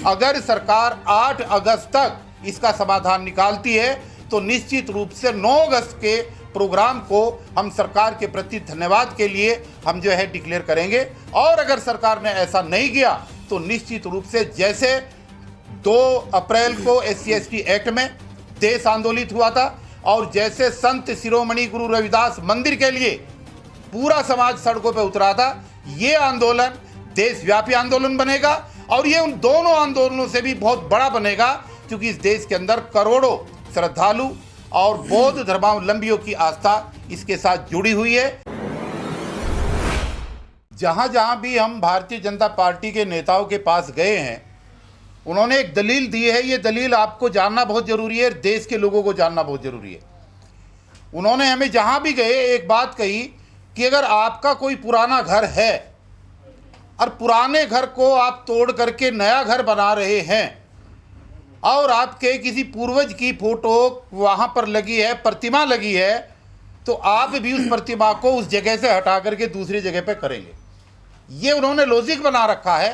अगर सरकार 8 अगस्त तक इसका समाधान निकालती है तो निश्चित रूप से 9 अगस्त के प्रोग्राम को हम सरकार के प्रति धन्यवाद के लिए हम जो है डिक्लेयर करेंगे। और अगर सरकार ने ऐसा नहीं किया तो निश्चित रूप से जैसे 2 अप्रैल को SC/ST एक्ट में देश आंदोलित हुआ था और जैसे संत शिरोमणि गुरु रविदास मंदिर के लिए पूरा समाज सड़कों पर उतरा था, ये आंदोलन देशव्यापी आंदोलन बनेगा और ये उन दोनों आंदोलनों से भी बहुत बड़ा बनेगा, क्योंकि इस देश के अंदर करोड़ों श्रद्धालु और बौद्ध धर्मावलंबियों की आस्था इसके साथ जुड़ी हुई है। जहां जहां भी हम भारतीय जनता पार्टी के नेताओं के पास गए हैं, उन्होंने एक दलील दी है। ये दलील आपको जानना बहुत ज़रूरी है, देश के लोगों को जानना बहुत ज़रूरी है। उन्होंने हमें जहां भी गए एक बात कही कि अगर आपका कोई पुराना घर है और पुराने घर को आप तोड़ करके नया घर बना रहे हैं और आपके किसी पूर्वज की फोटो वहाँ पर लगी है, प्रतिमा लगी है, तो आप भी उस प्रतिमा को उस जगह से हटा करके दूसरी जगह पे करेंगे। ये उन्होंने लॉजिक बना रखा है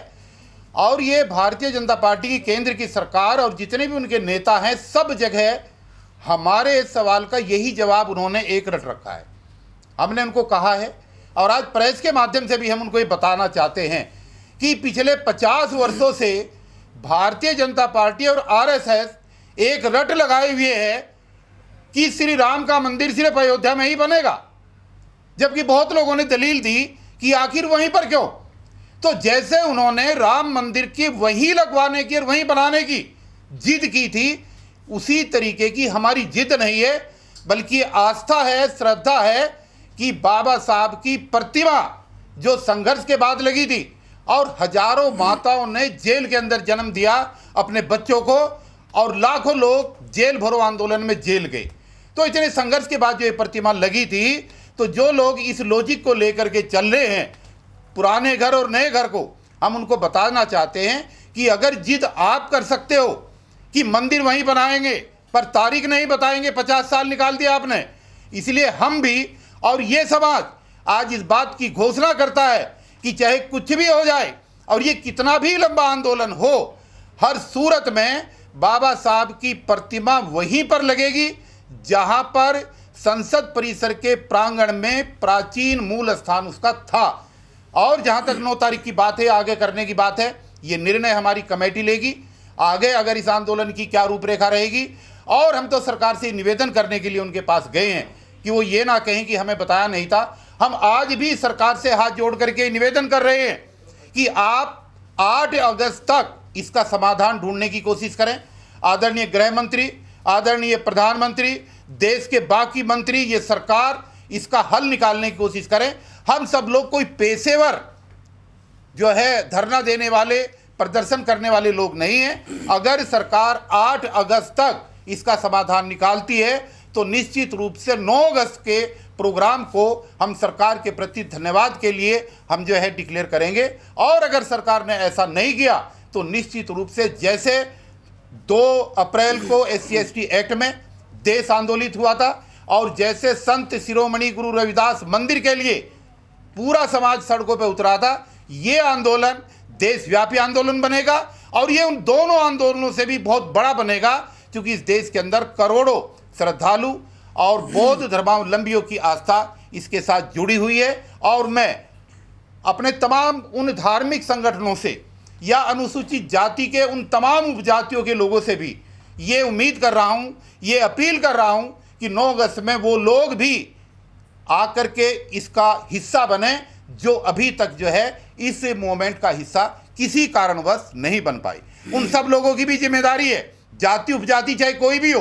और ये भारतीय जनता पार्टी की केंद्र की सरकार और जितने भी उनके नेता हैं, सब जगह हमारे इस सवाल का यही जवाब उन्होंने एक रट रखा है। हमने उनको कहा है और आज प्रेस के माध्यम से भी हम उनको ये बताना चाहते हैं कि पिछले 50 वर्षों से भारतीय जनता पार्टी और RSS एक रट लगाए हुए है कि श्री राम का मंदिर सिर्फ अयोध्या में ही बनेगा, जबकि बहुत लोगों ने दलील दी कि आखिर वहीं पर क्यों। तो जैसे उन्होंने राम मंदिर की वहीं लगवाने की और वहीं बनाने की जिद की थी, उसी तरीके की हमारी जिद नहीं है, बल्कि आस्था है, श्रद्धा है कि बाबा साहब की प्रतिमा जो संघर्ष के बाद लगी थी और हजारों माताओं ने जेल के अंदर जन्म दिया अपने बच्चों को और लाखों लोग जेल भरो आंदोलन में जेल गए, तो इतने संघर्ष के बाद जो ये प्रतिमा लगी थी, तो जो लोग इस लॉजिक को लेकर के चल रहे हैं पुराने घर और नए घर को, हम उनको बताना चाहते हैं कि अगर जिद आप कर सकते हो कि मंदिर वहीं बनाएंगे पर तारीख नहीं बताएंगे, 50 साल निकाल दिया आपने, इसलिए हम भी और ये समाज आज इस बात की घोषणा करता है कि चाहे कुछ भी हो जाए और ये कितना भी लंबा आंदोलन हो, हर सूरत में बाबा साहब की प्रतिमा वहीं पर लगेगी जहां पर संसद परिसर के प्रांगण में प्राचीन मूल स्थान उसका था। और जहां तक 9 तारीख की बात है, आगे करने की बात है, ये निर्णय हमारी कमेटी लेगी आगे अगर इस आंदोलन की क्या रूपरेखा रहेगी। और हम तो सरकार से निवेदन करने के लिए उनके पास गए हैं कि वो ये ना कहें कि हमें बताया नहीं था। हम आज भी सरकार से हाथ जोड़ करके निवेदन कर रहे हैं कि आप 8 अगस्त तक इसका समाधान ढूंढने की कोशिश करें। आदरणीय गृह मंत्री, आदरणीय प्रधानमंत्री, देश के बाकी मंत्री, ये सरकार इसका हल निकालने की कोशिश करें। हम सब लोग कोई पेशेवर जो है धरना देने वाले, प्रदर्शन करने वाले लोग नहीं हैं। अगर सरकार 8 अगस्त तक इसका समाधान निकालती है तो निश्चित रूप से 9 अगस्त के प्रोग्राम को हम सरकार के प्रति धन्यवाद के लिए हम जो है डिक्लेयर करेंगे। और अगर सरकार ने ऐसा नहीं किया तो निश्चित रूप से जैसे 2 अप्रैल को SC/ST एक्ट में देश आंदोलित हुआ था और जैसे संत शिरोमणि गुरु रविदास मंदिर के लिए पूरा समाज सड़कों पर उतरा था, ये आंदोलन देशव्यापी आंदोलन बनेगा और ये उन दोनों आंदोलनों से भी बहुत बड़ा बनेगा, क्योंकि इस देश के अंदर करोड़ों श्रद्धालु और बौद्ध धर्मावलंबियों की आस्था इसके साथ जुड़ी हुई है। और मैं अपने तमाम उन धार्मिक संगठनों से या अनुसूचित जाति के उन तमाम उपजातियों के लोगों से भी ये उम्मीद कर रहा हूँ, ये अपील कर रहा हूँ कि 9 अगस्त में वो लोग भी आकर के इसका हिस्सा बने जो अभी तक जो है इस मूवमेंट का हिस्सा किसी कारणवश नहीं बन पाए। उन सब लोगों की भी जिम्मेदारी है, जाति उपजाति चाहे कोई भी हो।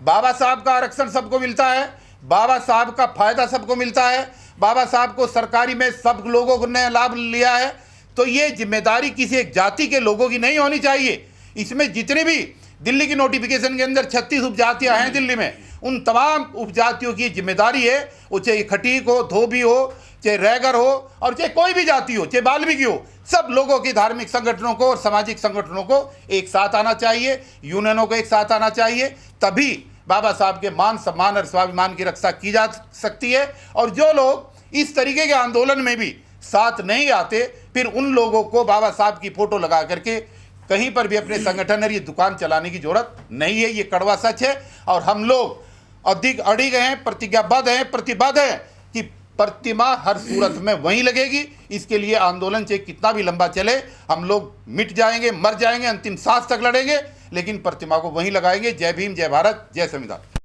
बाबा साहब का आरक्षण सबको मिलता है, बाबा साहब का फायदा सबको मिलता है, बाबा साहब को सरकारी में सब लोगों ने लाभ लिया है, तो ये जिम्मेदारी किसी एक जाति के लोगों की नहीं होनी चाहिए। इसमें जितने भी दिल्ली की नोटिफिकेशन के अंदर 36 उपजातियां हैं दिल्ली में, उन तमाम उपजातियों की जिम्मेदारी है, वो चाहे खटीक हो, धोबी हो, चाहे रैगर हो और चाहे कोई भी जाति हो, चाहे बाल्मीकि हो, सब लोगों की धार्मिक संगठनों को और सामाजिक संगठनों को एक साथ आना चाहिए, यूनियनों को एक साथ आना चाहिए, तभी बाबा साहब के मान सम्मान और स्वाभिमान की रक्षा की जा सकती है। और जो लोग इस तरीके के आंदोलन में भी साथ नहीं आते, फिर उन लोगों को बाबा साहब की फोटो लगा करके कहीं पर भी अपने संगठन और ये दुकान चलाने की जरूरत नहीं है। ये कड़वा सच है और हम लोग अधिक अड़िग हैं, प्रतिज्ञाबद्ध हैं, प्रतिबद्ध हैं कि प्रतिमा हर सूरत में वहीं लगेगी। इसके लिए आंदोलन चाहे कितना भी लंबा चले, हम लोग मिट जाएंगे, मर जाएंगे, अंतिम सांस तक लड़ेंगे, लेकिन प्रतिमा को वहीं लगाएंगे। जय भीम, जय भारत, जय संविधान।